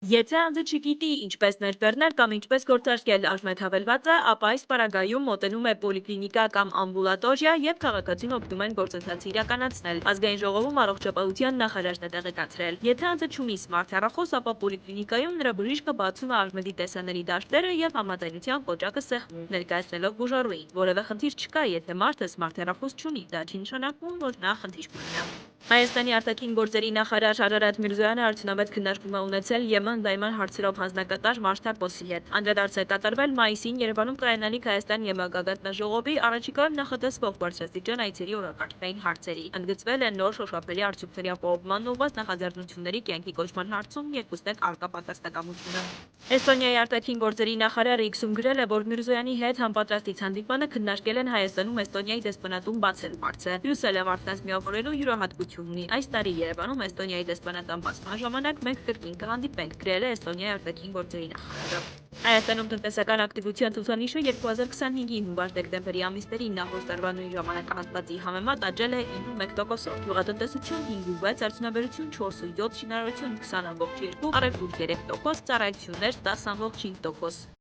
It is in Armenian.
Եթե անձը չգիտի ինչպես ներբեռնել կամ ինչպես գործարկել արժմեթավելվածը, ապա այս պարագայում մոտենում է պոլիկլինիկա կամ ամբուլատորիա և քաղաքացին օգնում են գործընթացը իրականացնել։ Ազգային ժողովում առողջապահության նախարարն է տեղեկացրել. Եթե անձը չունի սմարթ հեռախոս, ապա պոլիկլինիկայում նրա բժիշկը բացում է արժմետի տեսաների դաշտերը և համաձայնության կոճակը սեղմում, ներկայացնելով բուժառուին։ Որևէ խնդիր չկա, եթե մարդը սմարթ հեռախոս չունի, դա չի նշանակում, որ նա խնդիր կունենա։ Հայաստանի արտաքին գործերի նախարար Արարատ Միրզոյանը արդյունավետ քննարկում է ունեցել ԵՄ-ընդլայնման հարցերով հանձնակատար Մարթա Կոսի հետ։ Անդրադարձ է կատարվել մայիսին Երևանում կայանալիք Հայաստան ԵՄ գագաթնաժողովի առաջիկայում նախատեսվող բարձրաստիճան այցերի օրակարգային հարցերի։ Ընդգծվել են նոր շոշափելի արդյունքների ապահովմանն ուղղված նախաձեռնությունների կյանքի կոչման հարցում երկուստեք առկա պատրաստակամությունը։ Էստոնիայի արտաքին գործերի նախարարը X-ում գրել է, որ Միրզոյանի հետ համապատրաստից հանդիպմանը քննարկել են Հայաստանում Էստոնիայի դեսպանատուն բացելու հարցը։ Բրյուսելը մարդկանց միավորելու յուրահատկություն ունի։ Այս տարի Երևանում Էստոնիայի դեսպանատան բացման ժամանակ մենք կրկին կհանդիպենք, գրել է Էստոնիայի արտաքին գործերի նախարարը։ Հայաստանում տնտեսական ակտիվության ցուցանիշը 2025-ի հունվար-դեկտեմբերի ամիսներին նախորդ տարվա նույն ժամանակահատվածի համեմատ աճել է 9.1%, գյուղատնտեսություն 5.6%, արդյունաբերություն 4.7%, շինարարություն 20.2%, առևտուր 3%, ծառայություններ 10.5%։